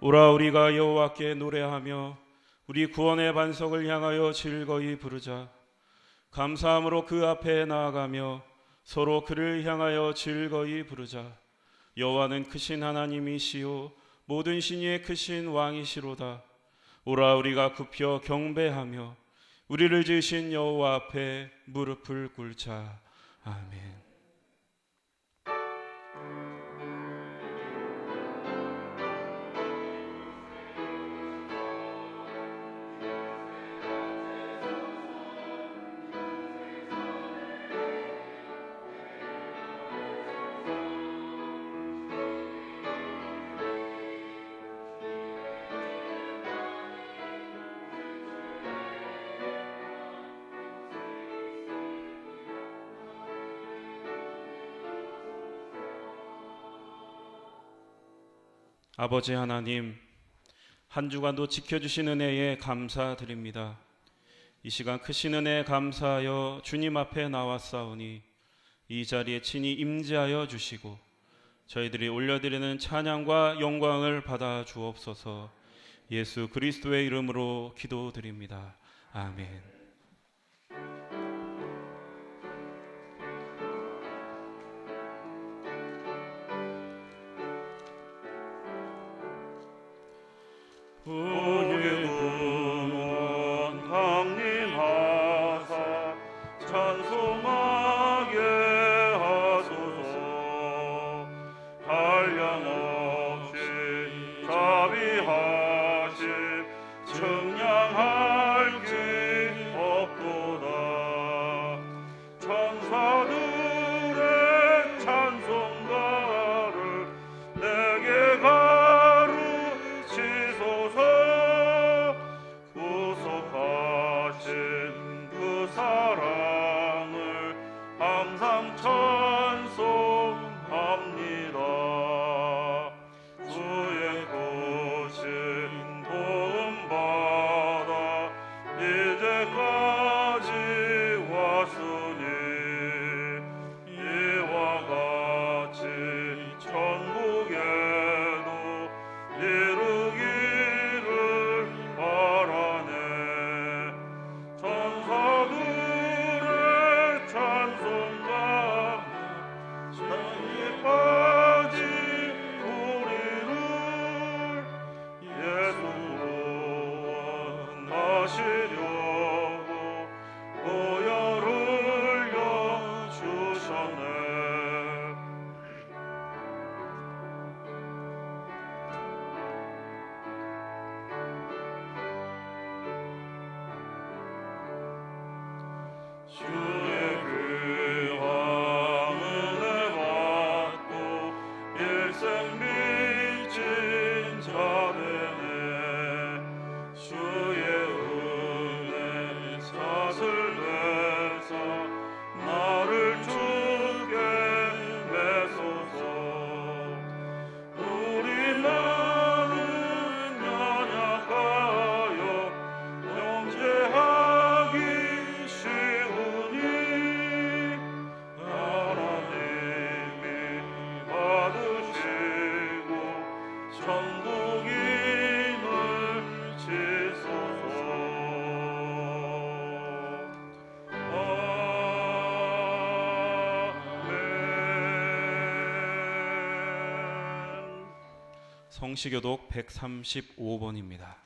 오라 우리가 여호와께 노래하며 우리 구원의 반석을 향하여 즐거이 부르자. 감사함으로 그 앞에 나아가며 서로 그를 향하여 즐거이 부르자. 여호와는 크신 하나님이시요 모든 신의 크신 왕이시로다. 오라 우리가 굽혀 경배하며 우리를 지으신 여호와 앞에 무릎을 꿇자. 아멘. 아버지 하나님, 한 주간도 지켜주신 은혜에 감사드립니다. 이 시간 크신 은혜에 감사하여 주님 앞에 나왔사오니 이 자리에 친히 임재하여 주시고 저희들이 올려드리는 찬양과 영광을 받아 주옵소서. 예수 그리스도의 이름으로 기도드립니다. 아멘. 의의 근원 강림하사 찬송하게 하소서. 한량없이 자비하심 측량할 길 없도다. 천사들의 찬송가를 내게 가르치소서. 구속하신 그 사랑을 항상 찬송합니다. 주의 크신 도움받아 이제까지 왔으니 이와 같이 천국에도 이르기를 바라네. 천사들의 찬송가 신이 빠진 우리를 예수로 원하시려고 보혈을 흘려주셨네. 주의 귀한 은혜 받고 일생 빚진 자 되네. 주의 은혜 사슬 되사 나를 주께 매소서. 우리 나는 연약하여 영재하기 쉬우니 하나님이 받으시고 천국인을 지소서. 아멘. 성시교독 135번입니다.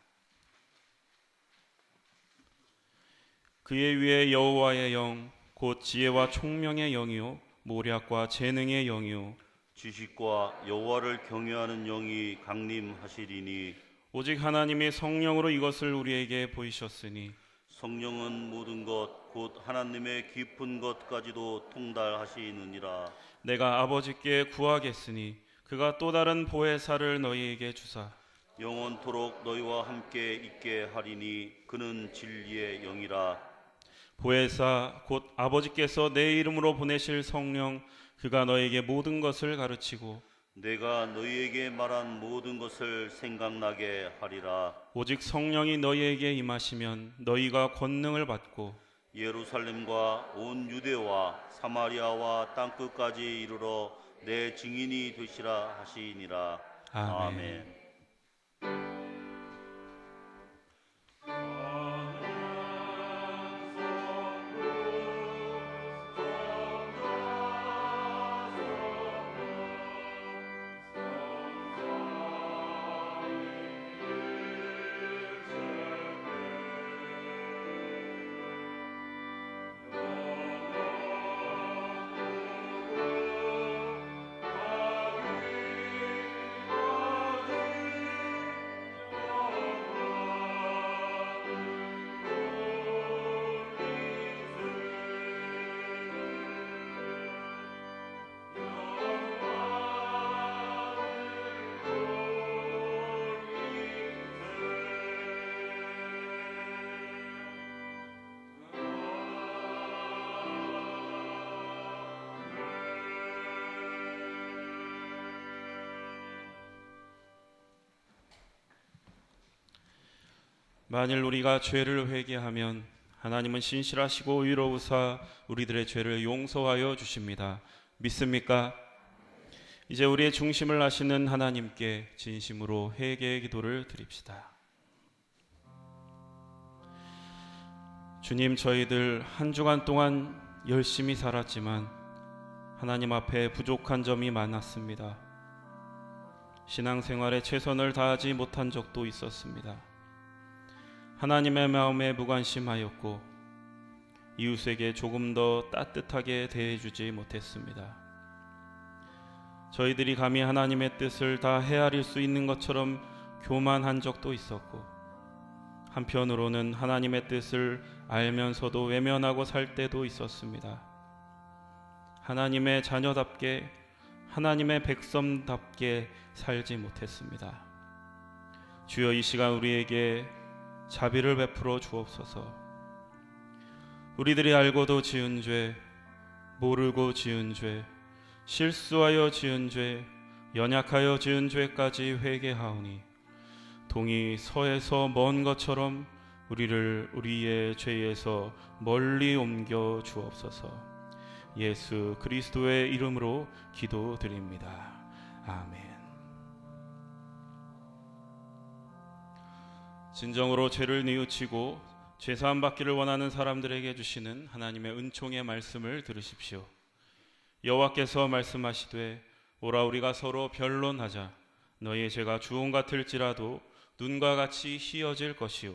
그의 위에 여호와의 영 곧 지혜와 총명의 영이요 모략과 재능의 영이요 지식과 여호와를 경외하는 영이 강림하시리니 오직 하나님이 성령으로 이것을 우리에게 보이셨으니 성령은 모든 것 곧 하나님의 깊은 것까지도 통달하시느니라. 내가 아버지께 구하겠으니 그가 또 다른 보혜사를 너희에게 주사 영원토록 너희와 함께 있게 하리니 그는 진리의 영이라. 보혜사 곧 아버지께서 내 이름으로 보내실 성령 그가 너에게 모든 것을 가르치고 내가 너희에게 말한 모든 것을 생각나게 하리라. 오직 성령이 너희에게 임하시면 너희가 권능을 받고 예루살렘과 온 유대와 사마리아와 땅끝까지 이르러 내 증인이 되시라 하시니라. 아멘. 아멘. 만일 우리가 죄를 회개하면 하나님은 신실하시고 의로우사 우리들의 죄를 용서하여 주십니다. 믿습니까? 이제 우리의 중심을 아시는 하나님께 진심으로 회개의 기도를 드립시다. 주님, 저희들 한 주간 동안 열심히 살았지만 하나님 앞에 부족한 점이 많았습니다. 신앙생활에 최선을 다하지 못한 적도 있었습니다. 하나님의 마음에 무관심하였고 이웃에게 조금 더 따뜻하게 대해주지 못했습니다. 저희들이 감히 하나님의 뜻을 다 헤아릴 수 있는 것처럼 교만한 적도 있었고, 한편으로는 하나님의 뜻을 알면서도 외면하고 살 때도 있었습니다. 하나님의 자녀답게, 하나님의 백성답게 살지 못했습니다. 주여, 이 시간 우리에게 자비를 베풀어 주옵소서. 우리들이 알고도 지은 죄, 모르고 지은 죄, 실수하여 지은 죄, 연약하여 지은 죄까지 회개하오니 동이 서에서 먼 것처럼 우리를 우리의 죄에서 멀리 옮겨 주옵소서. 예수 그리스도의 이름으로 기도드립니다. 아멘. 진정으로 죄를 뉘우치고 죄사함 받기를 원하는 사람들에게 주시는 하나님의 은총의 말씀을 들으십시오. 여호와께서 말씀하시되 오라 우리가 서로 변론하자. 너희의 죄가 주홍 같을지라도 눈과 같이 희어질 것이요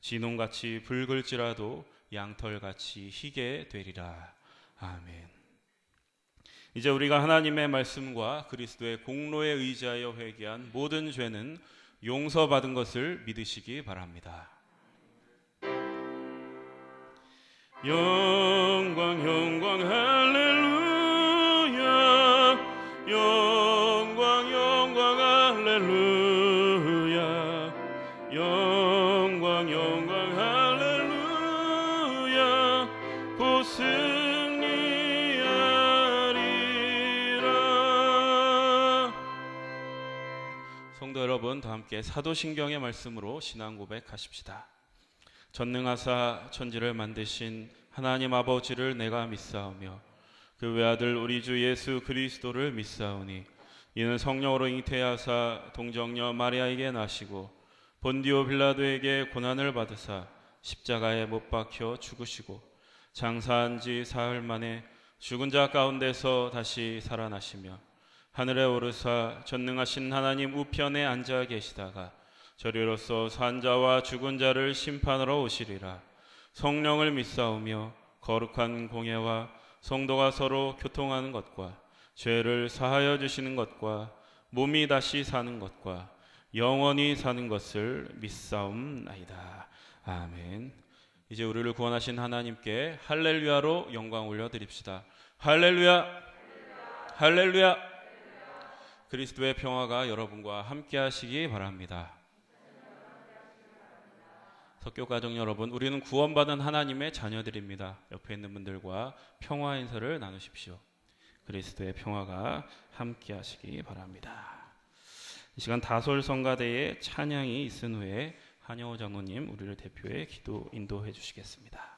진홍같이 붉을지라도 양털같이 희게 되리라. 아멘. 이제 우리가 하나님의 말씀과 그리스도의 공로에 의지하여 회개한 모든 죄는 용서받은 것을 믿으시기 바랍니다. 영광 영광 할렐루야, 영광 영광 할렐루야, 영광 영광 할렐루야, 곧 승리하리라. 성도 여러분, 다 함께 사도신경의 말씀으로 신앙 고백하십시다. 전능하사 천지를 만드신 하나님 아버지를 내가 믿사오며 그 외아들 우리 주 예수 그리스도를 믿사오니 이는 성령으로 잉태하사 동정녀 마리아에게 나시고 본디오 빌라도에게 고난을 받으사 십자가에 못 박혀 죽으시고 장사한 지 사흘 만에 죽은 자 가운데서 다시 살아나시며 하늘에 오르사 전능하신 하나님 우편에 앉아 계시다가 저리로서 산 자와 죽은 자를 심판하러 오시리라. 성령을 믿사오며 거룩한 공예와 성도가 서로 교통하는 것과 죄를 사하여 주시는 것과 몸이 다시 사는 것과 영원히 사는 것을 믿사옵나이다. 아멘. 이제 우리를 구원하신 하나님께 할렐루야로 영광 올려드립시다. 할렐루야, 할렐루야. 그리스도의 평화가 여러분과 함께 하시기 바랍니다. 석교가족 여러분, 우리는 구원받은 하나님의 자녀들입니다. 옆에 있는 분들과 평화 인사를 나누십시오. 그리스도의 평화가 함께 하시기 바랍니다. 이 시간 다솔성가대의 찬양이 있은 후에 한영호 장로님 우리를 대표해 기도 인도해 주시겠습니다.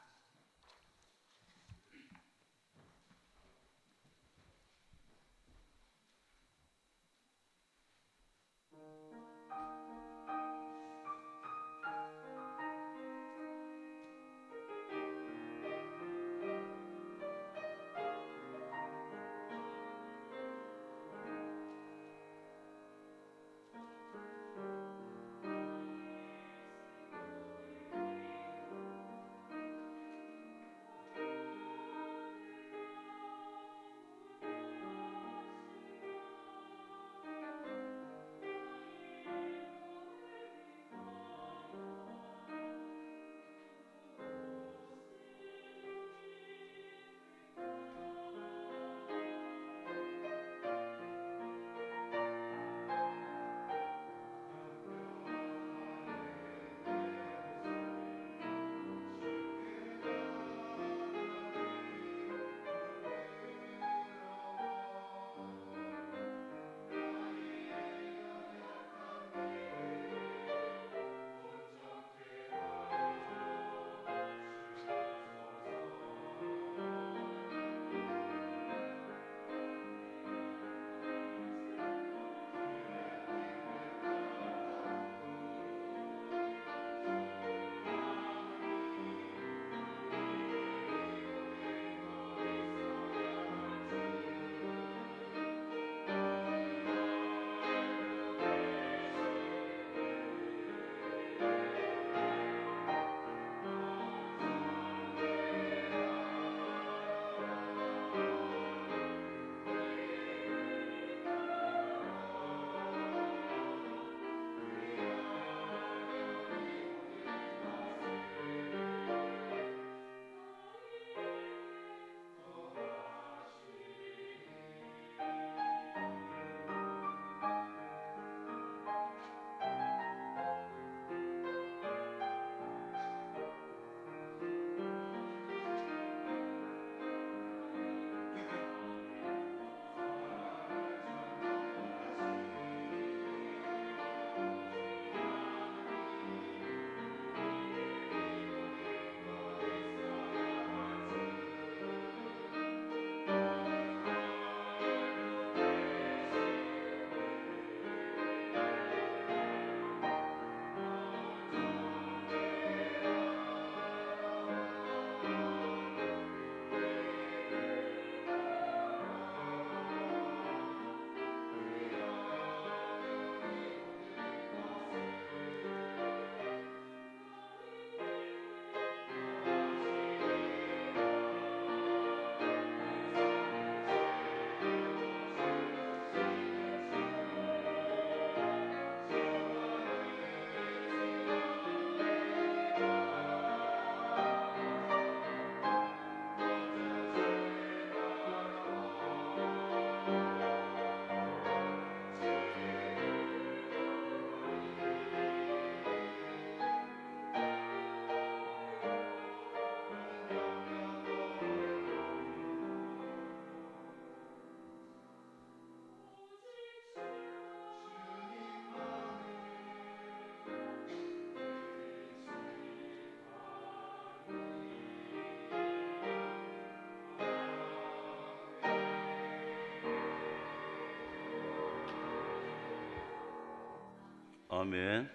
아멘.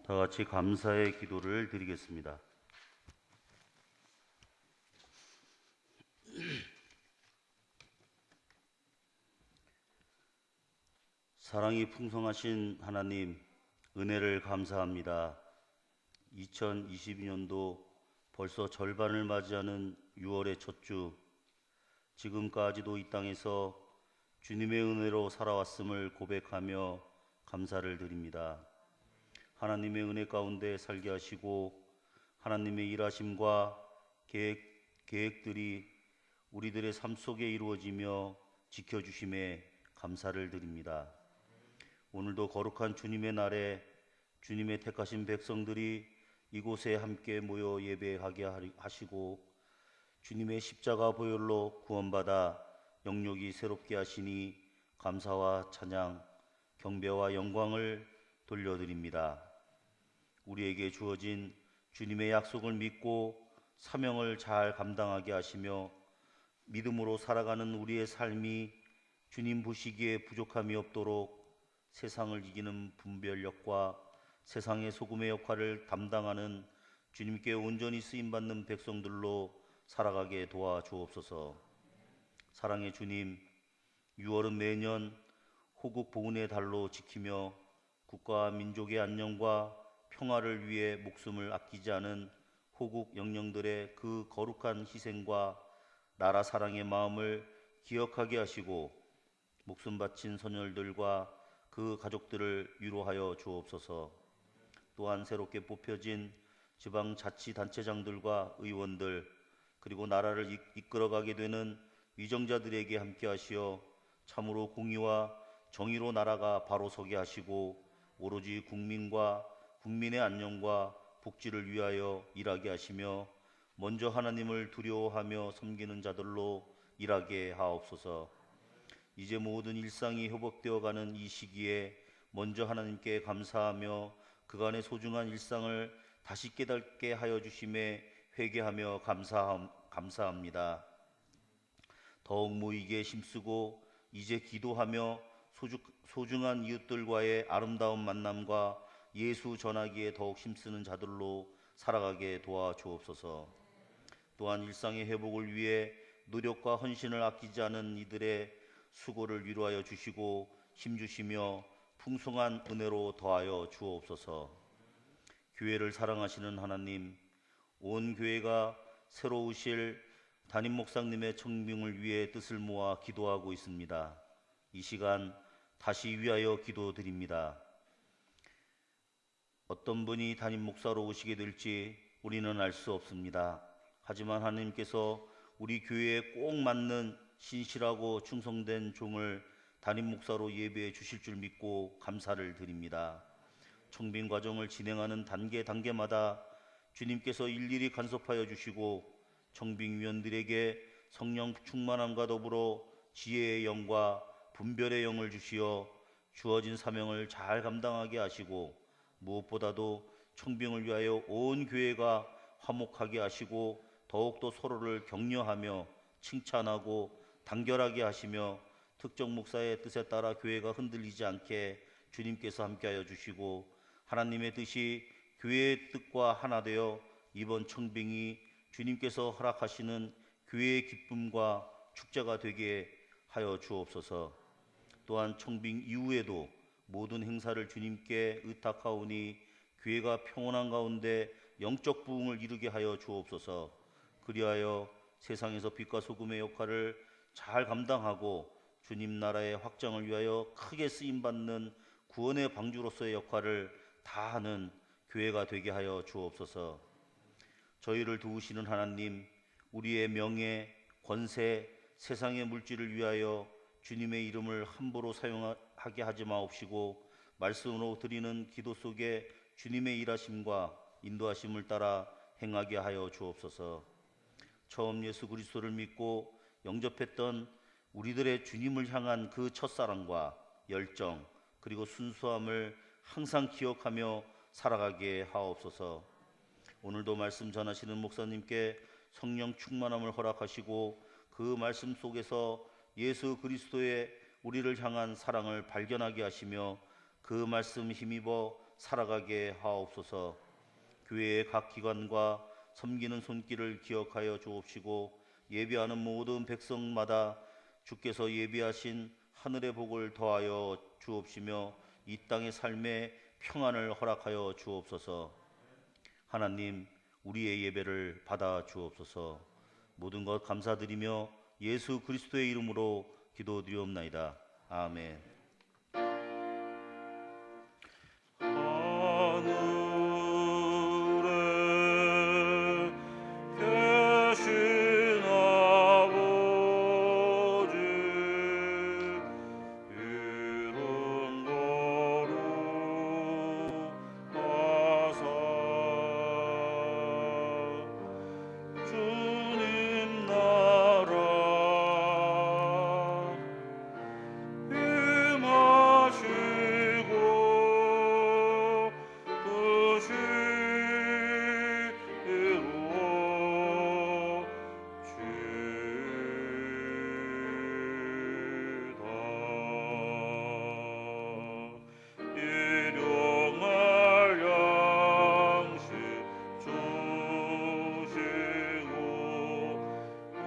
다 같이 감사의 기도를 드리겠습니다. 사랑이 풍성하신 하나님, 은혜를 감사합니다. 2022년도 벌써 절반을 맞이하는 6월의 첫 주, 지금까지도 이 땅에서 주님의 은혜로 살아왔음을 고백하며 감사를 드립니다. 하나님의 은혜 가운데 살게 하시고 하나님의 일하심과 계획들이 우리들의 삶 속에 이루어지며 지켜주심에 감사를 드립니다. 오늘도 거룩한 주님의 날에 주님의 택하신 백성들이 이곳에 함께 모여 예배하게 하시고 주님의 십자가 보혈로 구원받아 영육이 새롭게 하시니 감사와 찬양, 경배와 영광을 돌려드립니다. 우리에게 주어진 주님의 약속을 믿고 사명을 잘 감당하게 하시며 믿음으로 살아가는 우리의 삶이 주님 보시기에 부족함이 없도록 세상을 이기는 분별력과 세상의 소금의 역할을 담당하는 주님께 온전히 쓰임받는 백성들로 살아가게 도와주옵소서. 사랑의 주님, 6월은 매년 호국 보훈의 달로 지키며 국가와 민족의 안녕과 평화를 위해 목숨을 아끼지 않은 호국 영령들의 그 거룩한 희생과 나라 사랑의 마음을 기억하게 하시고 목숨 바친 선열들과 그 가족들을 위로하여 주옵소서. 또한 새롭게 뽑혀진 지방자치단체장들과 의원들 그리고 나라를 이끌어가게 되는 위정자들에게 함께 하시어 참으로 공의와 정의로 나라가 바로 서게 하시고 오로지 국민과 국민의 안녕과 복지를 위하여 일하게 하시며 먼저 하나님을 두려워하며 섬기는 자들로 일하게 하옵소서. 이제 모든 일상이 회복되어가는 이 시기에 먼저 하나님께 감사하며 그간의 소중한 일상을 다시 깨닫게 하여 주심에 회개하며 감사합니다. 더욱 모이게 힘쓰고 이제 기도하며 소중한 이웃들과의 아름다운 만남과 예수 전하기에 더욱 힘쓰는 자들로 살아가게 도와주옵소서. 또한 일상의 회복을 위해 노력과 헌신을 아끼지 않은 이들의 수고를 위로하여 주시고 힘주시며 풍성한 은혜로 더하여 주옵소서. 교회를 사랑하시는 하나님, 온 교회가 새로우실 담임 목사님의 청빙을 위해 뜻을 모아 기도하고 있습니다. 이 시간 다시 위하여 기도드립니다. 어떤 분이 담임 목사로 오시게 될지 우리는 알 수 없습니다. 하지만 하나님께서 우리 교회에 꼭 맞는 신실하고 충성된 종을 담임 목사로 예배해 주실 줄 믿고 감사를 드립니다. 청빙 과정을 진행하는 단계마다 주님께서 일일이 간섭하여 주시고 청빙위원들에게 성령 충만함과 더불어 지혜의 영과 분별의 영을 주시어 주어진 사명을 잘 감당하게 하시고 무엇보다도 청빙을 위하여 온 교회가 화목하게 하시고 더욱더 서로를 격려하며 칭찬하고 단결하게 하시며 특정 목사의 뜻에 따라 교회가 흔들리지 않게 주님께서 함께하여 주시고 하나님의 뜻이 교회의 뜻과 하나 되어 이번 청빙이 주님께서 허락하시는 교회의 기쁨과 축제가 되게 하여 주옵소서. 또한 청빙 이후에도 모든 행사를 주님께 의탁하오니 교회가 평온한 가운데 영적 부흥을 이루게 하여 주옵소서. 그리하여 세상에서 빛과 소금의 역할을 잘 감당하고 주님 나라의 확장을 위하여 크게 쓰임받는 구원의 방주로서의 역할을 다하는 교회가 되게 하여 주옵소서. 저희를 도우시는 하나님, 우리의 명예, 권세, 세상의 물질을 위하여 주님의 이름을 함부로 사용하게 하지 마옵시고 말씀으로 드리는 기도 속에 주님의 일하심과 인도하심을 따라 행하게 하여 주옵소서. 처음 예수 그리스도를 믿고 영접했던 우리들의 주님을 향한 그 첫사랑과 열정 그리고 순수함을 항상 기억하며 살아가게 하옵소서. 오늘도 말씀 전하시는 목사님께 성령 충만함을 허락하시고 그 말씀 속에서 예수 그리스도의 우리를 향한 사랑을 발견하게 하시며 그 말씀 힘입어 살아가게 하옵소서. 교회의 각 기관과 섬기는 손길을 기억하여 주옵시고 예배하는 모든 백성마다 주께서 예비하신 하늘의 복을 더하여 주옵시며 이 땅의 삶에 평안을 허락하여 주옵소서. 하나님, 우리의 예배를 받아 주옵소서. 모든 것 감사드리며 예수 그리스도의 이름으로 기도드리옵나이다. 아멘. 하늘에 계신 아버지 이름 거룩하사 주님 나라 임하시고 이루어지이다. 일용할 양식 주시고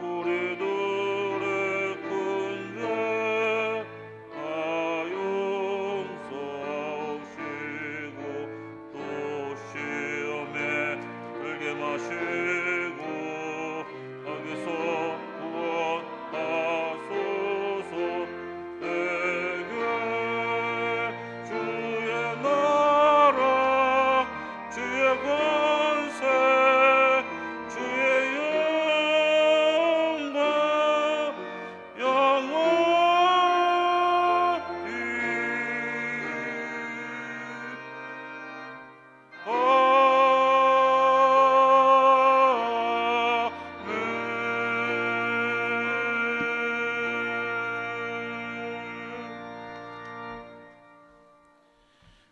우리들의 큰 죄 용서하시고 또 시험에 들게 마시고 악에서 구원하소서. 내게 주의 나라 주의 권세 주의 영광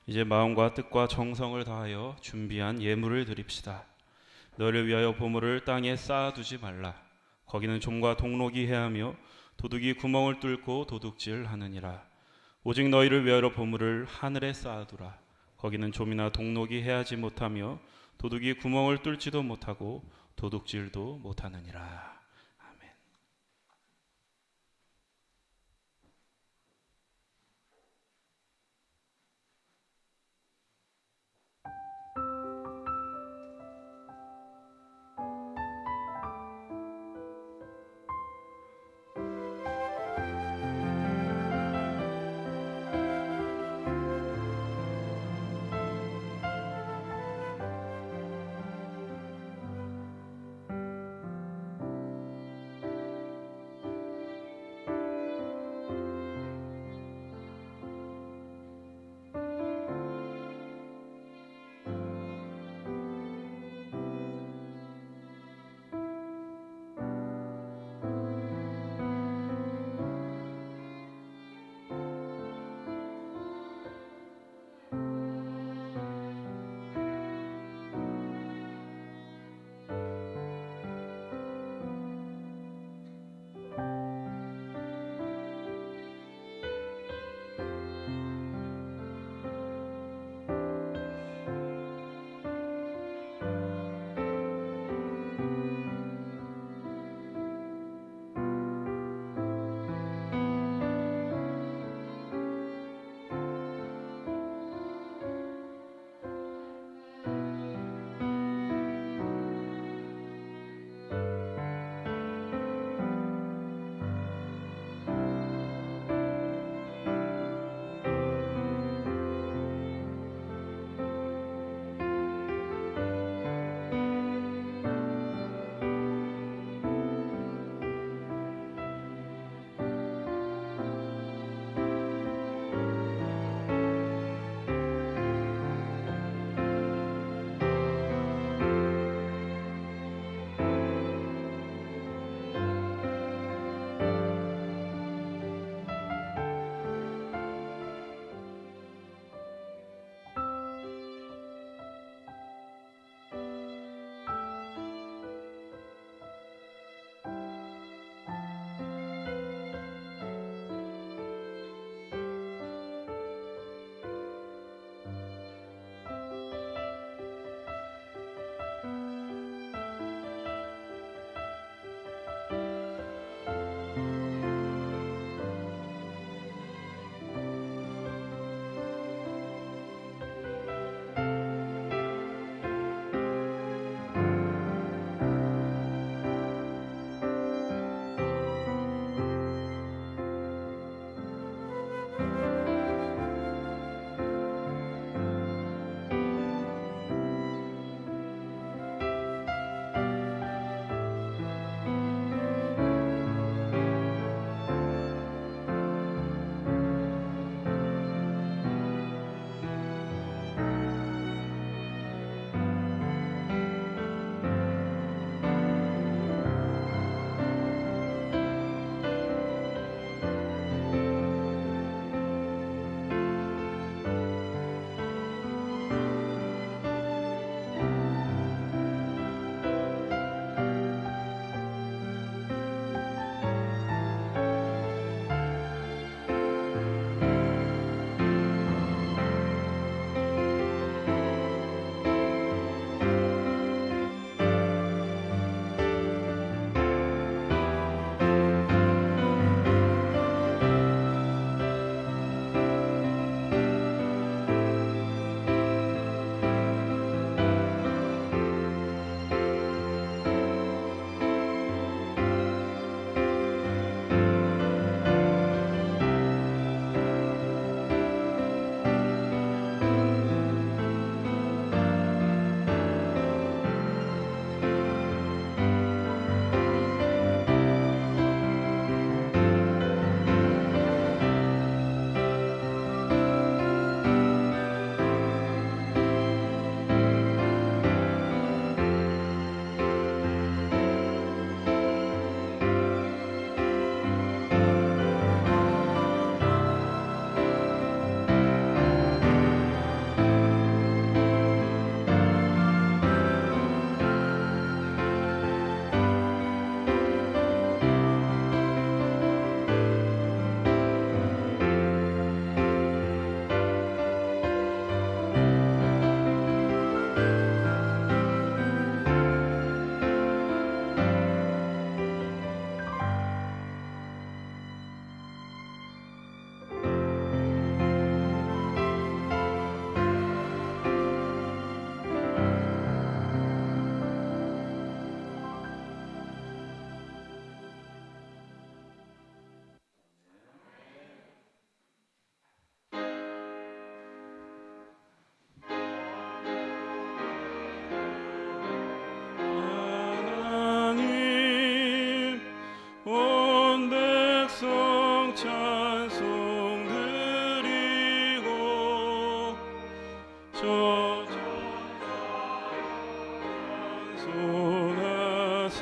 이제 마음과 뜻과 정성을 다하여 준비한 예물을 드립시다. 너를 위하여 보물을 땅에 쌓아두지 말라. 거기는 좀과 동록이 해하며 도둑이 구멍을 뚫고 도둑질하느니라. 오직 너희를 위하여 보물을 하늘에 쌓아두라. 거기는 좀이나 동록이 해하지 못하며 도둑이 구멍을 뚫지도 못하고 도둑질도 못하느니라. 아멘.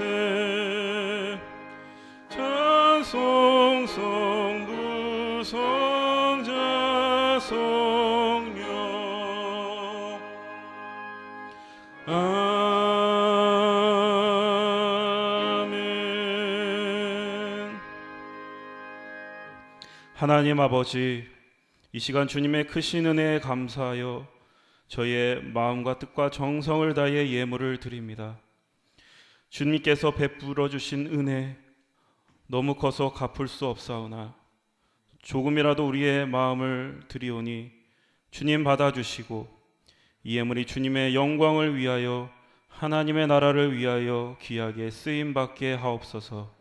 주세 찬송 성부 성자 성령 아멘. 하나님 아버지, 이 시간 주님의 크신 은혜에 감사하여 저희의 마음과 뜻과 정성을 다해 예물을 드립니다. 주님께서 베풀어 주신 은혜 너무 커서 갚을 수 없사오나 조금이라도 우리의 마음을 드리오니 주님 받아주시고 이 예물이 주님의 영광을 위하여 하나님의 나라를 위하여 귀하게 쓰임받게 하옵소서.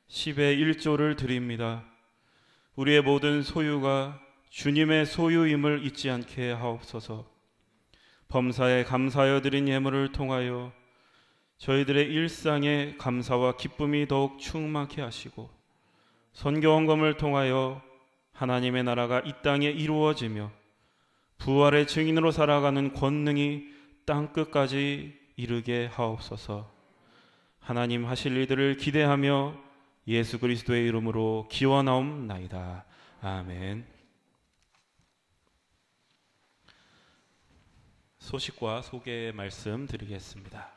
10의 1조를 드립니다. 우리의 모든 소유가 주님의 소유임을 잊지 않게 하옵소서. 범사에 감사하여 드린 예물을 통하여 저희들의 일상에 감사와 기쁨이 더욱 충만케 하시고 선교 헌금을 통하여 하나님의 나라가 이 땅에 이루어지며 부활의 증인으로 살아가는 권능이 땅끝까지 이르게 하옵소서. 하나님 하실 일들을 기대하며 예수 그리스도의 이름으로 기원하옵나이다. 아멘. 소식과 소개 말씀 드리겠습니다.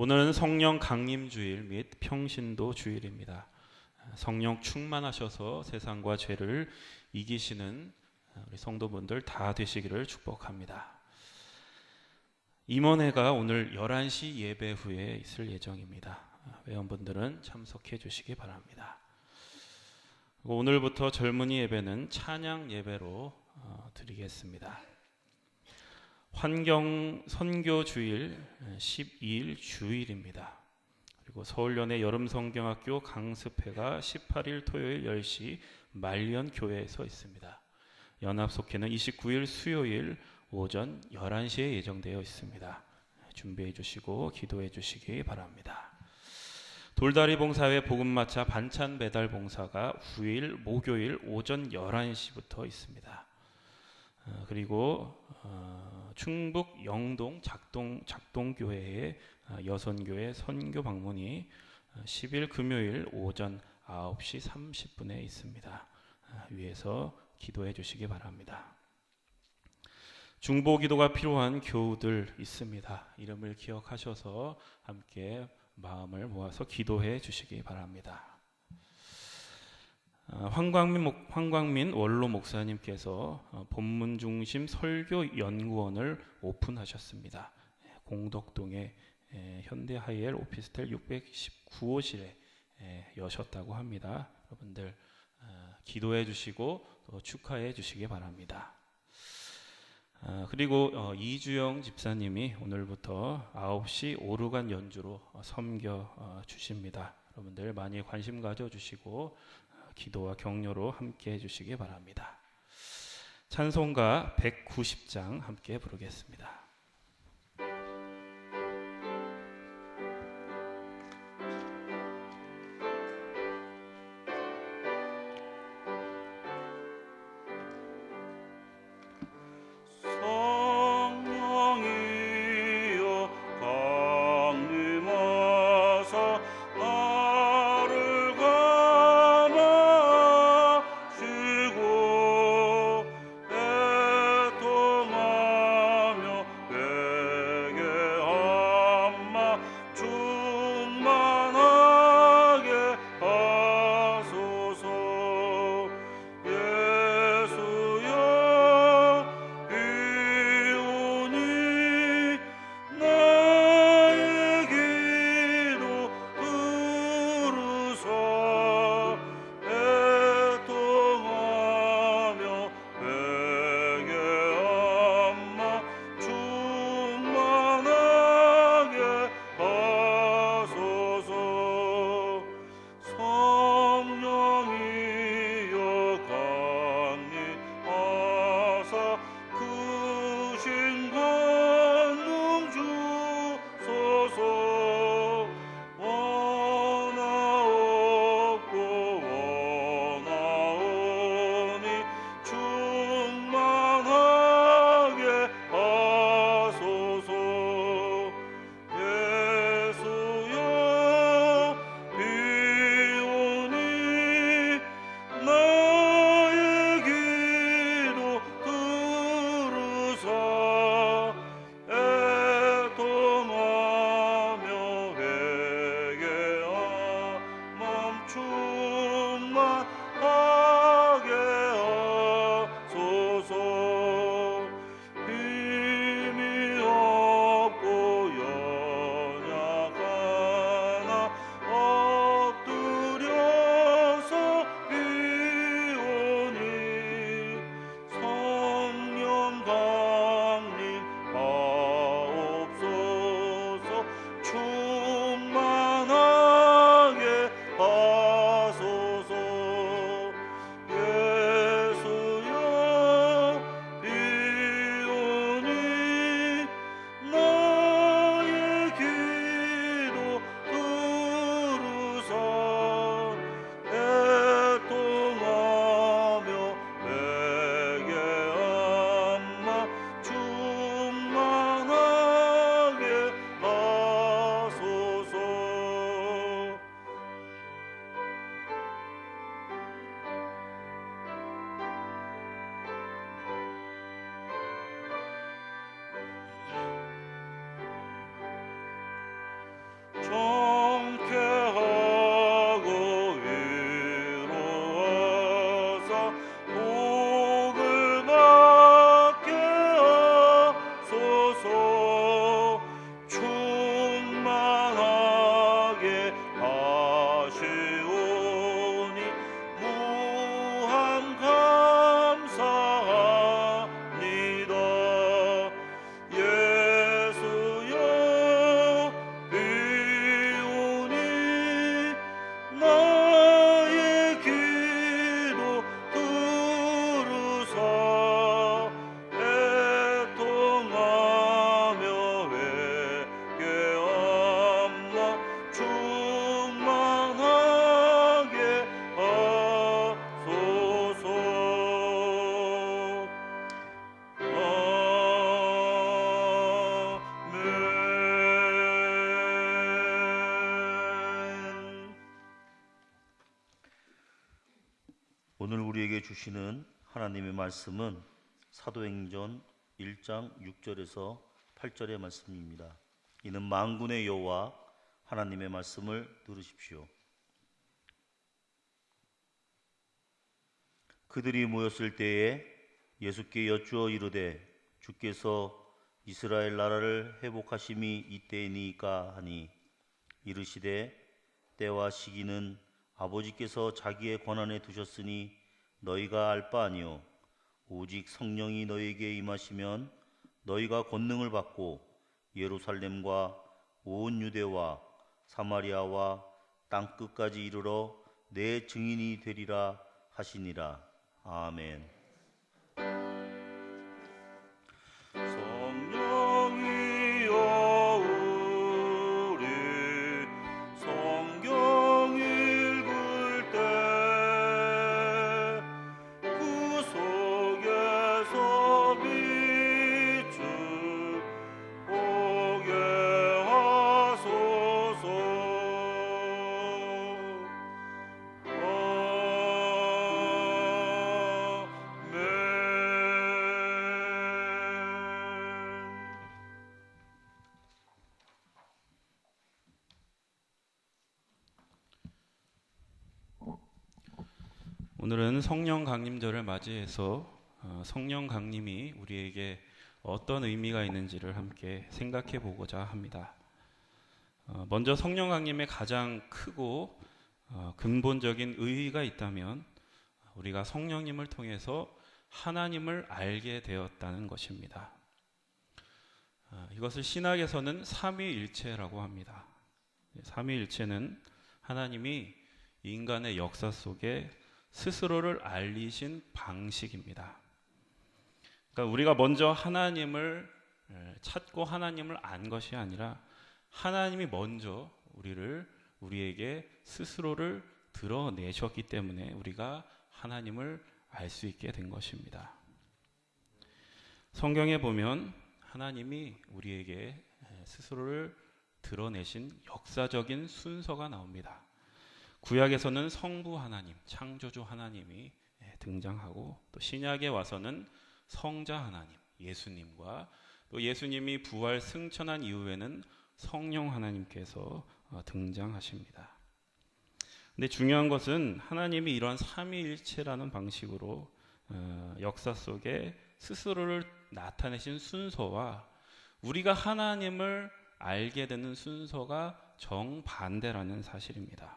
오늘은 성령 강림 주일 및 평신도 주일입니다. 성령 충만하셔서 세상과 죄를 이기시는 우리 성도분들 다 되시기를 축복합니다. 임원회가 오늘 11시 예배 후에 있을 예정입니다. 회원분들은 참석해 주시기 바랍니다. 오늘부터 젊은이 예배는 찬양 예배로 드리겠습니다. 환경 선교 주일 12일 주일입니다. 그리고 서울연의 여름성경학교 강습회가 18일 토요일 10시 말년 교회에서 있습니다. 연합속회는 29일 수요일 오전 11시에 예정되어 있습니다. 준비해 주시고 기도해 주시기 바랍니다. 돌다리 봉사회 복음마차 반찬 배달 봉사가 9일 목요일 오전 11시부터 있습니다. 그리고 충북 영동 작동교회의 여선교회 선교 방문이 10일 금요일 오전 9시 30분에 있습니다. 위에서 기도해 주시기 바랍니다. 중보기도가 필요한 교우들 있습니다. 이름을 기억하셔서 함께 마음을 모아서 기도해 주시기 바랍니다. 황광민 원로 목사님께서 본문 중심 설교 연구원을 오픈하셨습니다. 공덕동의 현대하이엘 오피스텔 619호실에 여셨다고 합니다. 여러분들 기도해 주시고 또 축하해 주시기 바랍니다. 그리고 이주영 집사님이 오늘부터 9시 오르간 연주로 섬겨 주십니다. 여러분들 많이 관심 가져주시고 기도와 격려로 함께 해주시기 바랍니다. 찬송가 190장 함께 부르겠습니다. 성령이여 강림하사 나를 감하시고 애통하며 오늘 우리에게 주시는 하나님의 말씀은 사도행전 1장 6절에서 8절의 말씀입니다. 이는 만군의 여호와 하나님의 말씀을 들으십시오. 그들이 모였을 때에 예수께 여쭈어 이르되 주께서 이스라엘 나라를 회복하심이 이때이니까 하니 이르시되 때와 시기는 아버지께서 자기의 권한에 두셨으니 너희가 알 바 아니요 오직 성령이 너희에게 임하시면 너희가 권능을 받고 예루살렘과 온 유대와 사마리아와 땅 끝까지 이르러 내 증인이 되리라 하시니라. 아멘. 성령이여 우리 성경 읽을 때 그 속에서 빛을 보게 하소서. 오늘은 성령 강림절을 맞이해서 성령 강림이 우리에게 어떤 의미가 있는지를 함께 생각해 보고자 합니다. 먼저 성령 강림의 가장 크고 근본적인 의의가 있다면 우리가 성령님을 통해서 하나님을 알게 되었다는 것입니다. 이것을 신학에서는 삼위일체라고 합니다. 삼위일체는 하나님이 인간의 역사 속에 스스로를 알리신 방식입니다. 그러니까 우리가 먼저 하나님을 찾고 하나님을 안 것이 아니라 하나님이 먼저 우리에게 스스로를 드러내셨기 때문에 우리가 하나님을 알 수 있게 된 것입니다. 성경에 보면 하나님이 우리에게 스스로를 드러내신 역사적인 순서가 나옵니다. 구약에서는 성부 하나님, 창조주 하나님이 등장하고 또 신약에 와서는 성자 하나님, 예수님과 또 예수님이 부활 승천한 이후에는 성령 하나님께서 등장하십니다. 근데 중요한 것은 하나님이 이런 삼위일체라는 방식으로 역사 속에 스스로를 나타내신 순서와 우리가 하나님을 알게 되는 순서가 정반대라는 사실입니다.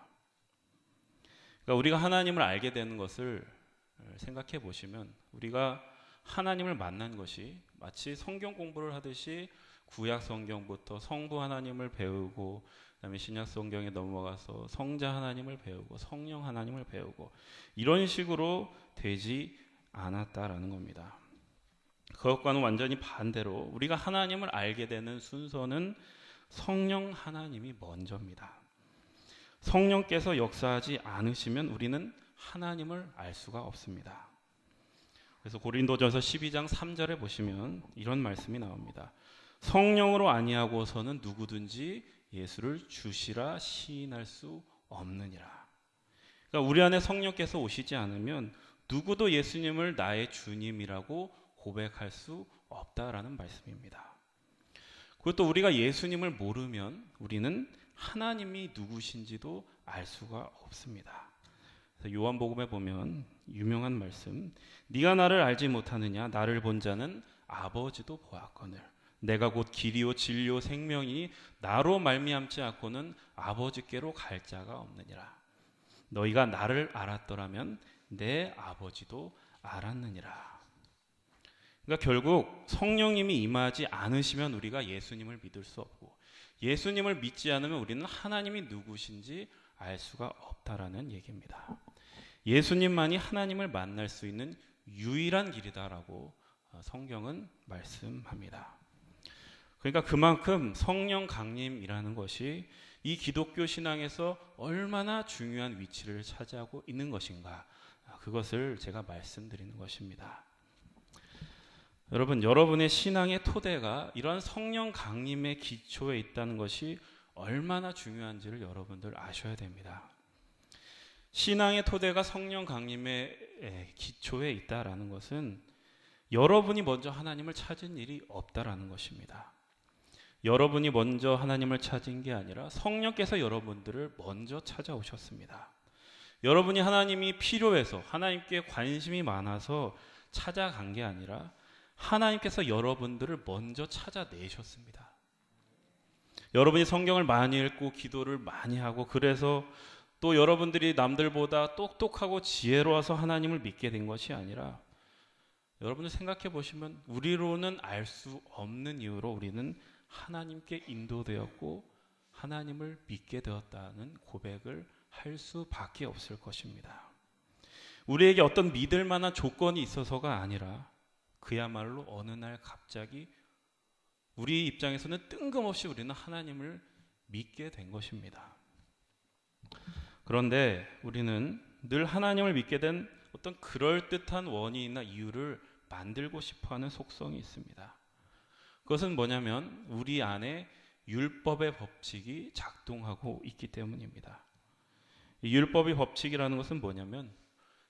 그러니까 우리가 하나님을 알게 되는 것을 생각해 보시면 우리가 하나님을 만난 것이 마치 성경 공부를 하듯이 구약 성경부터 성부 하나님을 배우고 그다음에 신약 성경에 넘어가서 성자 하나님을 배우고 성령 하나님을 배우고 이런 식으로 되지 않았다라는 겁니다. 그것과는 완전히 반대로 우리가 하나님을 알게 되는 순서는 성령 하나님이 먼저입니다. 성령께서 역사하지 않으시면 우리는 하나님을 알 수가 없습니다. 그래서 고린도전서 12장 3절에 보시면 이런 말씀이 나옵니다. 성령으로 아니하고서는 누구든지 예수를 주시라 시인할 수 없느니라. 그러니까 우리 안에 성령께서 오시지 않으면 누구도 예수님을 나의 주님이라고 고백할 수 없다라는 말씀입니다. 그것도 우리가 예수님을 모르면 우리는 하나님이 누구신지도 알 수가 없습니다. 요한복음에 보면 유명한 말씀, 네가 나를 알지 못하느냐 나를 본 자는 아버지도 보았거늘 내가 곧 길이요 진리요 생명이니 나로 말미암지 않고는 아버지께로 갈 자가 없느니라. 너희가 나를 알았더라면 내 아버지도 알았느니라. 그러니까 결국 성령님이 임하지 않으시면 우리가 예수님을 믿을 수 없고 예수님을 믿지 않으면 우리는 하나님이 누구신지 알 수가 없다라는 얘기입니다. 예수님만이 하나님을 만날 수 있는 유일한 길이다라고 성경은 말씀합니다. 그러니까 그만큼 성령 강림이라는 것이 이 기독교 신앙에서 얼마나 중요한 위치를 차지하고 있는 것인가, 그것을 제가 말씀드리는 것입니다. 여러분의 신앙의 토대가 이러한 성령 강림의 기초에 있다는 것이 얼마나 중요한지를 여러분들 아셔야 됩니다. 신앙의 토대가 성령 강림에 기초에 있다라는 것은 여러분이 먼저 하나님을 찾은 일이 없다라는 것입니다. 여러분이 먼저 하나님을 찾은 게 아니라 성령께서 여러분들을 먼저 찾아오셨습니다. 여러분이 하나님이 필요해서 하나님께 관심이 많아서 찾아간 게 아니라 하나님께서 여러분들을 먼저 찾아내셨습니다. 여러분이 성경을 많이 읽고 기도를 많이 하고 그래서 또 여러분들이 남들보다 똑똑하고 지혜로워서 하나님을 믿게 된 것이 아니라 여러분들 생각해 보시면 우리로는 알 수 없는 이유로 우리는 하나님께 인도되었고 하나님을 믿게 되었다는 고백을 할 수밖에 없을 것입니다. 우리에게 어떤 믿을 만한 조건이 있어서가 아니라 그야말로 어느 날 갑자기 우리 입장에서는 뜬금없이 우리는 하나님을 믿게 된 것입니다. 그런데 우리는 늘 하나님을 믿게 된 어떤 그럴듯한 원인이나 이유를 만들고 싶어하는 속성이 있습니다. 그것은 뭐냐면 우리 안에 율법의 법칙이 작동하고 있기 때문입니다. 이 율법의 법칙이라는 것은 뭐냐면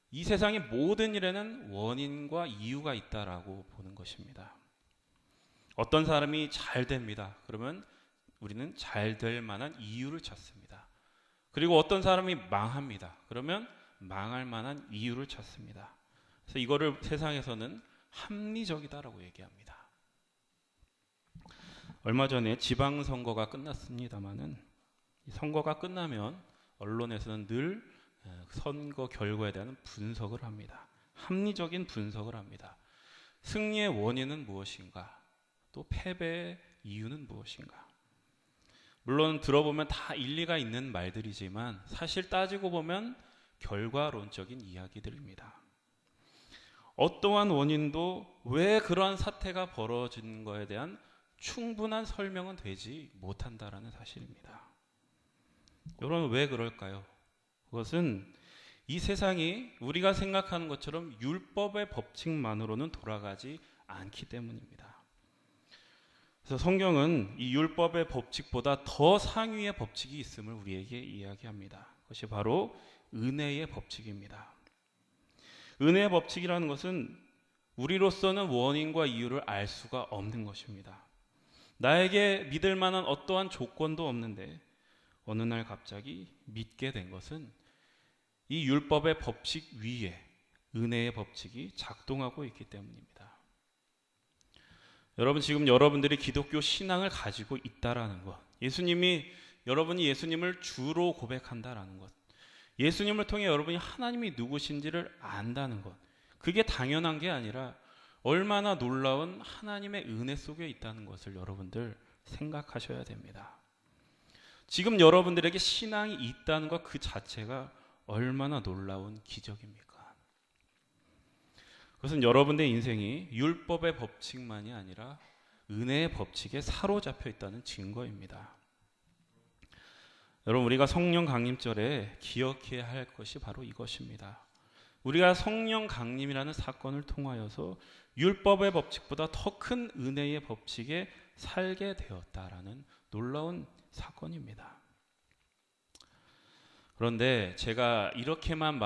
이 세상의 모든 일에는 원인과 이유가 있다라고 보는 것입니다. 어떤 사람이 잘 됩니다. 그러면 우리는 잘 될 만한 이유를 찾습니다. 그리고 어떤 사람이 망합니다. 그러면 망할 만한 이유를 찾습니다. 그래서 이거를 세상에서는 합리적이다라고 얘기합니다. 얼마 전에 지방선거가 끝났습니다마는 선거가 끝나면 언론에서는 늘 선거 결과에 대한 분석을 합니다. 합리적인 분석을 합니다. 승리의 원인은 무엇인가? 또 패배의 이유는 무엇인가? 물론 들어보면 다 일리가 있는 말들이지만 사실 따지고 보면 결과론적인 이야기들입니다. 어떠한 원인도 왜 그러한 사태가 벌어진 거에 대한 충분한 설명은 되지 못한다라는 사실입니다. 여러분 왜 그럴까요? 그것은 이 세상이 우리가 생각하는 것처럼 율법의 법칙만으로는 돌아가지 않기 때문입니다. 그래서 성경은 이 율법의 법칙보다 더 상위의 법칙이 있음을 우리에게 이야기합니다. 그것이 바로 은혜의 법칙입니다. 은혜의 법칙이라는 것은 우리로서는 원인과 이유를 알 수가 없는 것입니다. 나에게 믿을 만한 어떠한 조건도 없는데 어느 날 갑자기 믿게 된 것은 이 율법의 법칙 위에 은혜의 법칙이 작동하고 있기 때문입니다. 여러분 지금 여러분들이 기독교 신앙을 가지고 있다라는 것, 여러분이 예수님을 주로 고백한다라는 것, 예수님을 통해 여러분이 하나님이 누구신지를 안다는 것, 그게 당연한 게 아니라 얼마나 놀라운 하나님의 은혜 속에 있다는 것을 여러분들 생각하셔야 됩니다. 지금 여러분들에게 신앙이 있다는 것 그 자체가 얼마나 놀라운 기적입니까? 그것은 여러분의 인생이 율법의 법칙만이 아니라 은혜의 법칙에 사로잡혀 있다는 증거입니다. 여러분 우리가 성령 강림절에 기억해야 할 것이 바로 이것입니다. 우리가 성령 강림이라는 사건을 통하여서 율법의 법칙보다 더 큰 은혜의 법칙에 살게 되었다라는 놀라운 사건입니다. 그런데 제가 이렇게만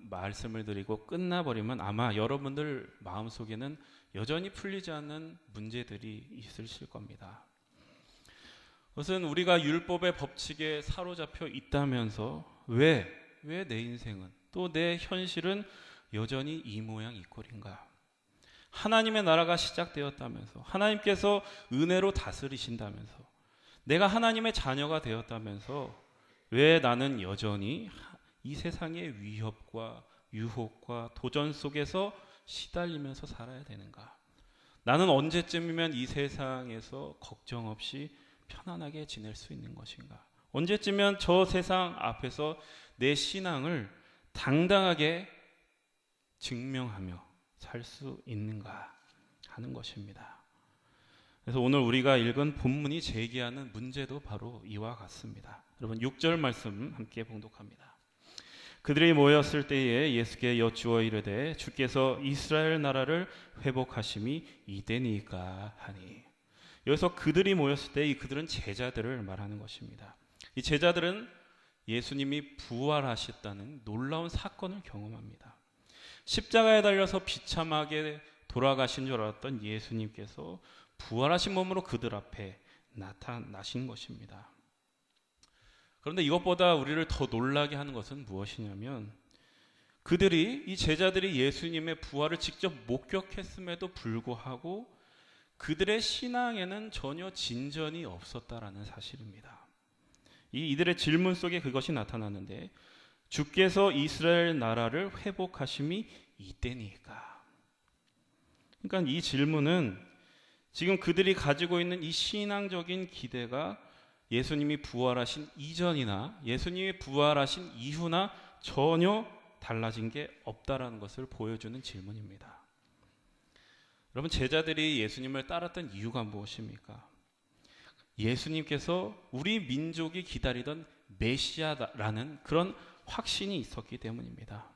말씀을 드리고 끝나버리면 아마 여러분들 마음속에는 여전히 풀리지 않는 문제들이 있으실 겁니다. 그것은 우리가 율법의 법칙에 사로잡혀 있다면서 왜 내 인생은 또 내 현실은 여전히 이 모양 이 꼴인가? 하나님의 나라가 시작되었다면서 하나님께서 은혜로 다스리신다면서 내가 하나님의 자녀가 되었다면서 왜 나는 여전히 이 세상의 위협과 유혹과 도전 속에서 시달리면서 살아야 되는가? 나는 언제쯤이면 이 세상에서 걱정 없이 편안하게 지낼 수 있는 것인가? 언제쯤이면 저 세상 앞에서 내 신앙을 당당하게 증명하며 살 수 있는가 하는 것입니다. 그래서 오늘 우리가 읽은 본문이 제기하는 문제도 바로 이와 같습니다. 여러분 6절 말씀 함께 봉독합니다. 그들이 모였을 때에 예수께 여쭈어 이르되 주께서 이스라엘 나라를 회복하심이 이때니까 하니. 여기서 그들이 모였을 때 이 그들은 제자들을 말하는 것입니다. 이 제자들은 예수님이 부활하셨다는 놀라운 사건을 경험합니다. 십자가에 달려서 비참하게 돌아가신 줄 알았던 예수님께서 부활하신 몸으로 그들 앞에 나타나신 것입니다. 그런데 이것보다 우리를 더 놀라게 하는 것은 무엇이냐면 이 제자들이 예수님의 부활을 직접 목격했음에도 불구하고 그들의 신앙에는 전혀 진전이 없었다라는 사실입니다. 이들의 질문 속에 그것이 나타나는데 주께서 이스라엘 나라를 회복하심이 이때니까. 그러니까 이 질문은 지금 그들이 가지고 있는 이 신앙적인 기대가 예수님이 부활하신 이전이나 예수님이 부활하신 이후나 전혀 달라진 게 없다라는 것을 보여주는 질문입니다. 여러분, 제자들이 예수님을 따랐던 이유가 무엇입니까? 예수님께서 우리 민족이 기다리던 메시아라는 그런 확신이 있었기 때문입니다.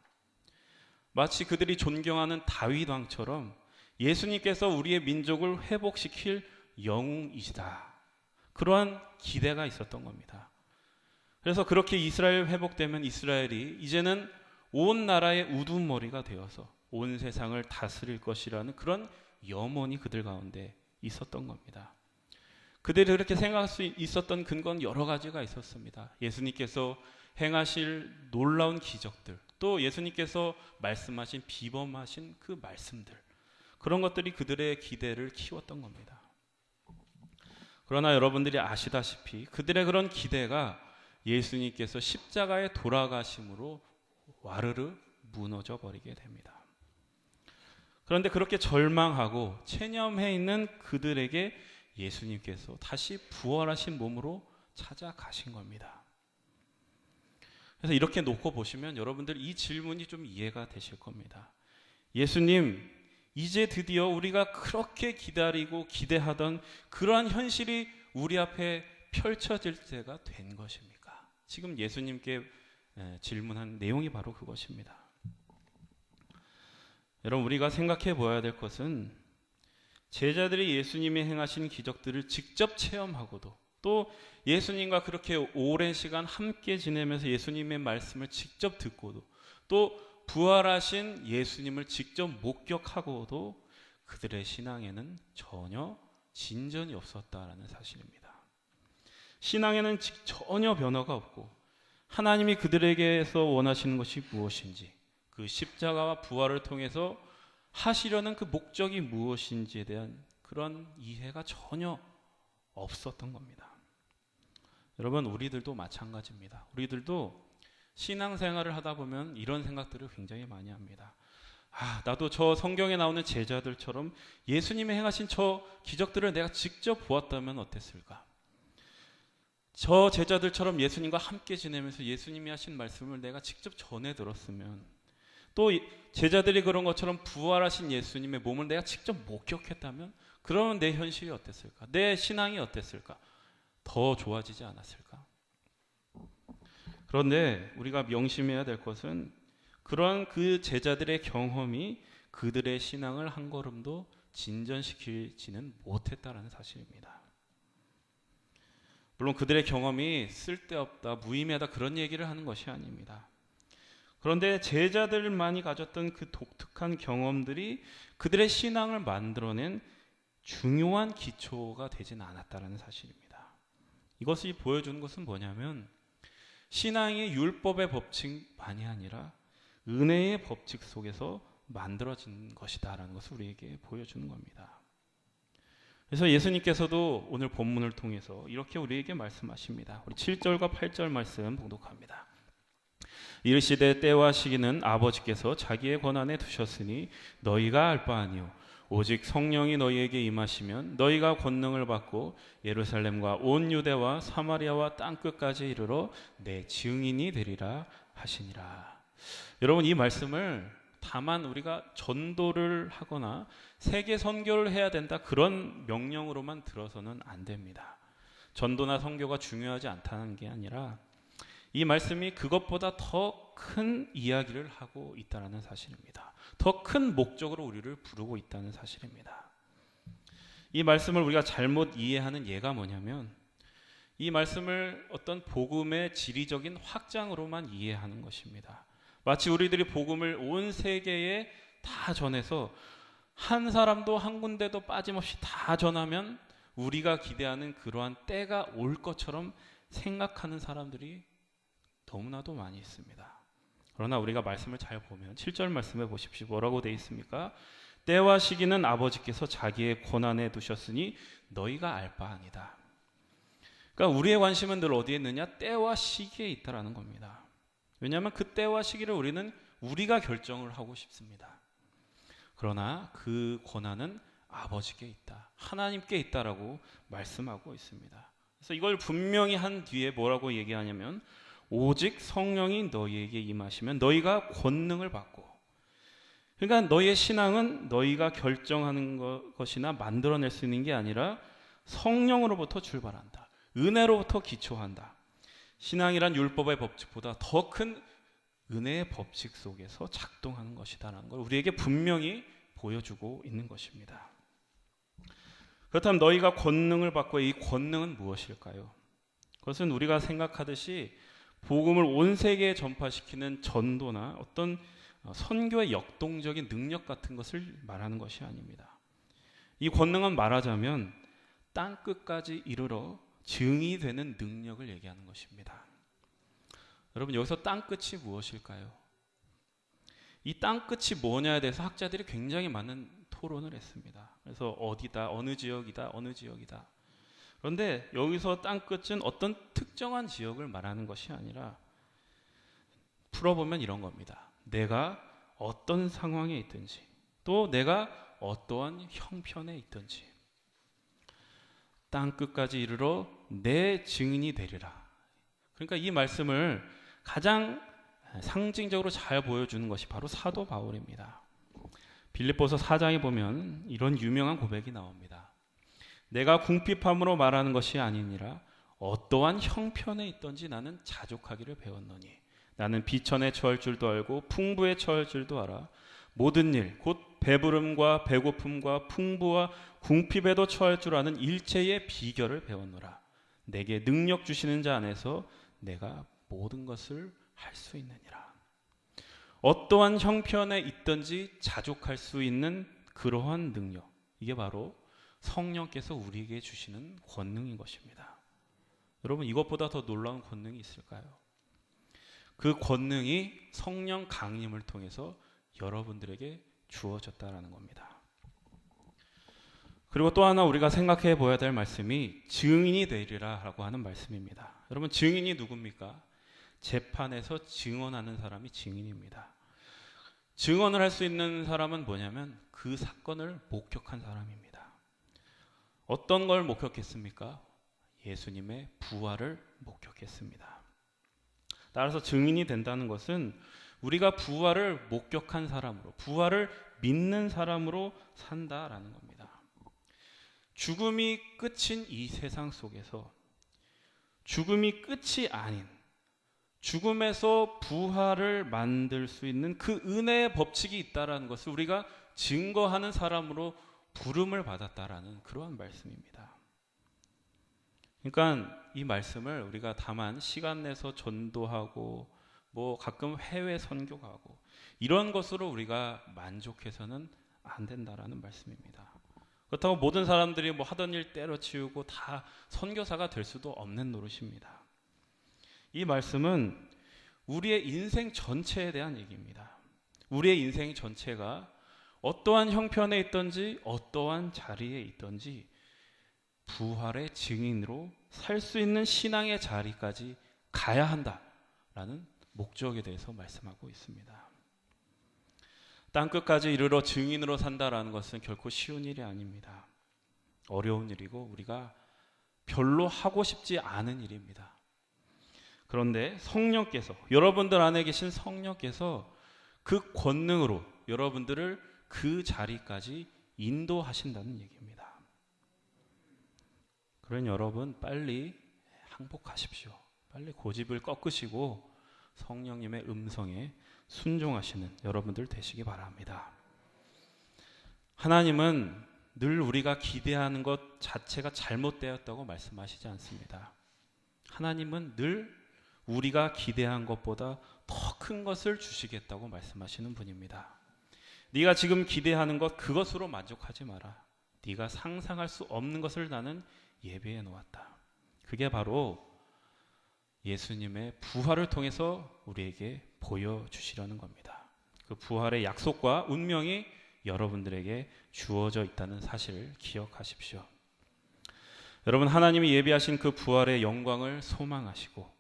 마치 그들이 존경하는 다윗 왕처럼 예수님께서 우리의 민족을 회복시킬 영웅이시다. 그러한 기대가 있었던 겁니다. 그래서 그렇게 이스라엘 회복되면 이스라엘이 이제는 온 나라의 우두머리가 되어서 온 세상을 다스릴 것이라는 그런 염원이 그들 가운데 있었던 겁니다. 그들이 그렇게 생각할 수 있었던 근거는 여러 가지가 있었습니다. 예수님께서 행하실 놀라운 기적들, 또 예수님께서 말씀하신 비범하신 그 말씀들, 그런 것들이 그들의 기대를 키웠던 겁니다. 그러나 여러분들이 아시다시피 그들의 그런 기대가 예수님께서 십자가에 돌아가심으로 와르르 무너져 버리게 됩니다. 그런데 그렇게 절망하고 체념해 있는 그들에게 예수님께서 다시 부활하신 몸으로 찾아가신 겁니다. 그래서 이렇게 놓고 보시면 여러분들 이 질문이 좀 이해가 되실 겁니다. 예수님, 이제 드디어 우리가 그렇게 기다리고 기대하던 그러한 현실이 우리 앞에 펼쳐질 때가 된 것입니까? 지금 예수님께 질문한 내용이 바로 그것입니다. 여러분, 우리가 생각해 보아야 될 것은 제자들이 예수님이 행하신 기적들을 직접 체험하고도 또 예수님과 그렇게 오랜 시간 함께 지내면서 예수님의 말씀을 직접 듣고도 또 부활하신 예수님을 직접 목격하고도 그들의 신앙에는 전혀 진전이 없었다라는 사실입니다. 신앙에는 전혀 변화가 없고 하나님이 그들에게서 원하시는 것이 무엇인지, 그 십자가와 부활을 통해서 하시려는 그 목적이 무엇인지에 대한 그런 이해가 전혀 없었던 겁니다. 여러분, 우리들도 마찬가지입니다. 우리들도 신앙생활을 하다 보면 이런 생각들을 굉장히 많이 합니다. 나도 저 성경에 나오는 제자들처럼 예수님이 행하신 저 기적들을 내가 직접 보았다면 어땠을까? 저 제자들처럼 예수님과 함께 지내면서 예수님이 하신 말씀을 내가 직접 전해 들었으면, 또 제자들이 그런 것처럼 부활하신 예수님의 몸을 내가 직접 목격했다면 그러면 내 현실이 어땠을까? 내 신앙이 어땠을까? 더 좋아지지 않았을까? 그런데 우리가 명심해야 될 것은 그런 그 제자들의 경험이 그들의 신앙을 한 걸음도 진전시키지는 못했다라는 사실입니다. 물론 그들의 경험이 쓸데없다, 무의미하다 그런 얘기를 하는 것이 아닙니다. 그런데 제자들만이 가졌던 그 독특한 경험들이 그들의 신앙을 만들어낸 중요한 기초가 되진 않았다는 사실입니다. 이것이 보여주는 것은 뭐냐면 신앙이 율법의 법칙만이 아니라 은혜의 법칙 속에서 만들어진 것이다라는 것을 우리에게 보여주는 겁니다. 그래서 예수님께서도 오늘 본문을 통해서 이렇게 우리에게 말씀하십니다. 우리 7절과 8절 말씀 봉독합니다. 이르시되 때와 시기는 아버지께서 자기의 권한에 두셨으니 너희가 알 바 아니요 오직 성령이 너희에게 임하시면 너희가 권능을 받고 예루살렘과 온 유대와 사마리아와 땅끝까지 이르러 내 증인이 되리라 하시니라. 여러분, 이 말씀을 다만 우리가 전도를 하거나 세계 선교를 해야 된다 그런 명령으로만 들어서는 안 됩니다. 전도나 선교가 중요하지 않다는 게 아니라 이 말씀이 그것보다 더 큰 이야기를 하고 있다는 사실입니다. 더 큰 목적으로 우리를 부르고 있다는 사실입니다. 이 말씀을 우리가 잘못 이해하는 예가 뭐냐면 이 말씀을 어떤 복음의 지리적인 확장으로만 이해하는 것입니다. 마치 우리들이 복음을 온 세계에 다 전해서 한 사람도 한 군데도 빠짐없이 다 전하면 우리가 기대하는 그러한 때가 올 것처럼 생각하는 사람들이 너무나도 많이 있습니다. 그러나 우리가 말씀을 잘 보면 7절 말씀해 보십시오. 뭐라고 되어 있습니까? 때와 시기는 아버지께서 자기의 권한에 두셨으니 너희가 알 바 아니다. 그러니까 우리의 관심은 늘 어디에 있느냐? 때와 시기에 있다라는 겁니다. 왜냐하면 그 때와 시기를 우리는 우리가 결정을 하고 싶습니다. 그러나 그 권한은 아버지께 있다. 하나님께 있다라고 말씀하고 있습니다. 그래서 이걸 분명히 한 뒤에 뭐라고 얘기하냐면 오직 성령이 너희에게 임하시면 너희가 권능을 받고, 그러니까 너희의 신앙은 너희가 결정하는 것이나 만들어낼 수 있는 게 아니라 성령으로부터 출발한다. 은혜로부터 기초한다. 신앙이란 율법의 법칙보다 더 큰 은혜의 법칙 속에서 작동하는 것이다라는 걸 우리에게 분명히 보여주고 있는 것입니다. 그렇다면 너희가 권능을 받고, 이 권능은 무엇일까요? 그것은 우리가 생각하듯이 복음을 온 세계에 전파시키는 전도나 어떤 선교의 역동적인 능력 같은 것을 말하는 것이 아닙니다. 이 권능은 말하자면 땅 끝까지 이르러 증이 되는 능력을 얘기하는 것입니다. 여러분, 여기서 땅 끝이 무엇일까요? 이 땅 끝이 뭐냐에 대해서 학자들이 굉장히 많은 토론을 했습니다. 그래서 어디다, 어느 지역이다, 어느 지역이다. 그런데 여기서 땅 끝은 어떤 특정한 지역을 말하는 것이 아니라 풀어보면 이런 겁니다. 내가 어떤 상황에 있든지, 또 내가 어떠한 형편에 있든지 땅 끝까지 이르러 내 증인이 되리라. 그러니까 이 말씀을 가장 상징적으로 잘 보여주는 것이 바로 사도 바울입니다. 빌립보서 4장에 보면 이런 유명한 고백이 나옵니다. 내가 궁핍함으로 말하는 것이 아니니라 어떠한 형편에 있든지 나는 자족하기를 배웠노니 나는 비천에 처할 줄도 알고 풍부에 처할 줄도 알아. 모든 일 곧 배부름과 배고픔과 풍부와 궁핍에도 처할 줄 아는 일체의 비결을 배웠노라. 내게 능력 주시는 자 안에서 내가 모든 것을 할 수 있느니라. 어떠한 형편에 있든지 자족할 수 있는 그러한 능력, 이게 바로 성령께서 우리에게 주시는 권능인 것입니다. 여러분, 이것보다 더 놀라운 권능이 있을까요? 그 권능이 성령 강림을 통해서 여러분들에게 주어졌다라는 겁니다. 그리고 또 하나 우리가 생각해 보아야 될 말씀이 증인이 되리라 라고 하는 말씀입니다. 여러분, 증인이 누굽니까? 재판에서 증언하는 사람이 증인입니다. 증언을 할 수 있는 사람은 뭐냐면 그 사건을 목격한 사람입니다. 어떤 걸 목격했습니까? 예수님의 부활을 목격했습니다. 따라서 증인이 된다는 것은 우리가 부활을 목격한 사람으로, 부활을 믿는 사람으로 산다라는 겁니다. 죽음이 끝인 이 세상 속에서 죽음이 끝이 아닌 죽음에서 부활을 만들 수 있는 그 은혜의 법칙이 있다라는 것을 우리가 증거하는 사람으로 부름을 받았다라는 그러한 말씀입니다. 그러니까 이 말씀을 우리가 다만 시간 내서 전도하고 뭐 가끔 해외 선교 가고 이런 것으로 우리가 만족해서는 안 된다라는 말씀입니다. 그렇다고 모든 사람들이 뭐 하던 일 때려치우고 다 선교사가 될 수도 없는 노릇입니다. 이 말씀은 우리의 인생 전체에 대한 얘기입니다. 우리의 인생 전체가 어떠한 형편에 있든지 어떠한 자리에 있든지 부활의 증인으로 살 수 있는 신앙의 자리까지 가야 한다라는 목적에 대해서 말씀하고 있습니다. 땅 끝까지 이르러 증인으로 산다라는 것은 결코 쉬운 일이 아닙니다. 어려운 일이고 우리가 별로 하고 싶지 않은 일입니다. 그런데 성령께서, 여러분들 안에 계신 성령께서 그 권능으로 여러분들을 그 자리까지 인도하신다는 얘기입니다. 그러니 여러분 빨리 항복하십시오. 빨리 고집을 꺾으시고 성령님의 음성에 순종하시는 여러분들 되시기 바랍니다. 하나님은 늘 우리가 기대하는 것 자체가 잘못되었다고 말씀하시지 않습니다. 하나님은 늘 우리가 기대한 것보다 더 큰 것을 주시겠다고 말씀하시는 분입니다. 네가 지금 기대하는 것 그것으로 만족하지 마라. 네가 상상할 수 없는 것을 나는 예비해 놓았다. 그게 바로 예수님의 부활을 통해서 우리에게 보여주시려는 겁니다. 그 부활의 약속과 운명이 여러분들에게 주어져 있다는 사실을 기억하십시오. 여러분, 하나님이 예비하신 그 부활의 영광을 소망하시고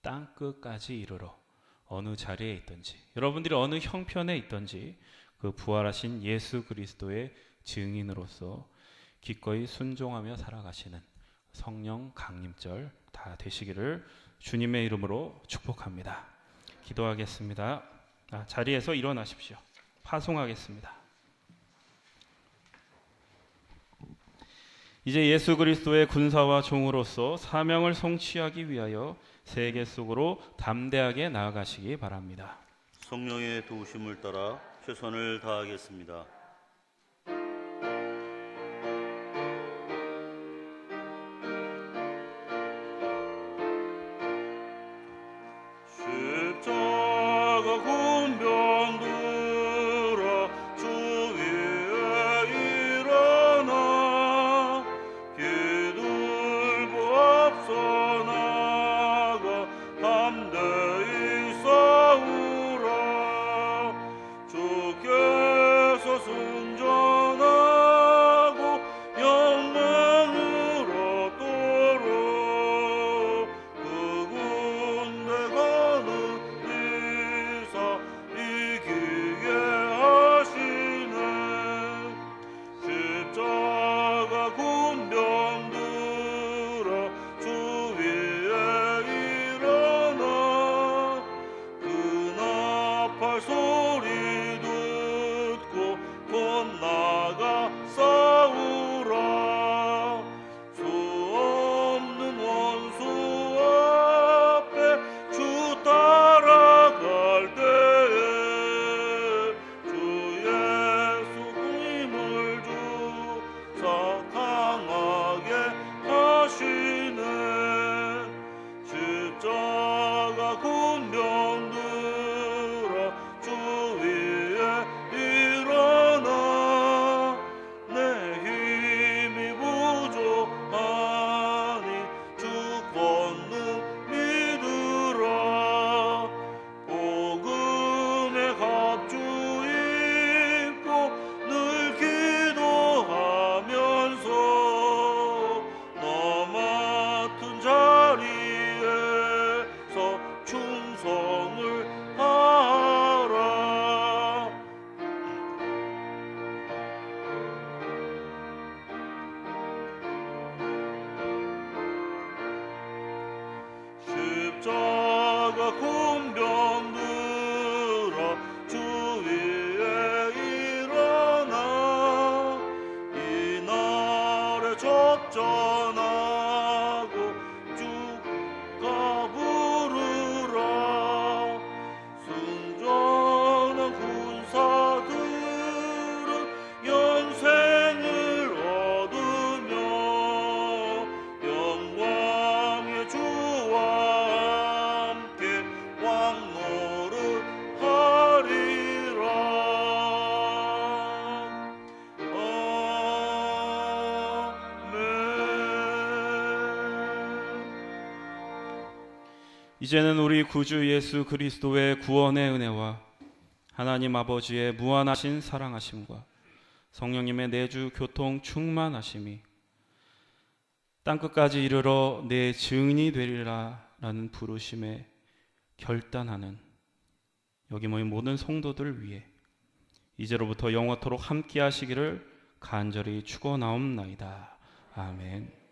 땅끝까지 이르러 어느 자리에 있든지, 여러분들이 어느 형편에 있든지 그 부활하신 예수 그리스도의 증인으로서 기꺼이 순종하며 살아가시는 성령 강림절 다 되시기를 주님의 이름으로 축복합니다. 기도하겠습니다. 자리에서 일어나십시오. 파송하겠습니다. 이제 예수 그리스도의 군사와 종으로서 사명을 성취하기 위하여 세계 속으로 담대하게 나아가시기 바랍니다. 성령의 도우심을 따라 최선을 다하겠습니다. 십자가 군병 들어 주 위에 일어나 기들고 앞서 나가 담대히 싸우라. 주께서 순전하고 영광을 얻도록 그 군대 가는 이사 이기게 하시네. 십자가 군병 들어 주 위에 일어나 그 나팔 소리 듣고 곧 나가 싸우라. 수 없는 원수 앞에 주 따라갈 때에 주 예수 힘을 주사 강하게 하시네. 십자가 군병 들어 주 위에 일어나 내 힘이 부족하니 주 권능 믿으라. 복음의 갑주 입고 늘 기도하면서 너 맡은 자리에서 충성을 하라. 십자가 군병 들어 주 위에 일어나 이 날에 접전하고 주가 부르라. 순전한 군사들은 영생을 얻으며 영광의 주와 함께 왕노릇하리라. 아멘. 이제는 우리 구주 예수 그리스도의 구원의 은혜와 하나님 아버지의 무한하신 사랑하심과 성령님의 내주 교통 충만하심이 땅끝까지 이르러 내 증인이 되리라 라는 부르심에 결단하는 여기 모인 모든 성도들 위해 이제로부터 영원토록 함께 하시기를 간절히 축원하옵나이다. 아멘.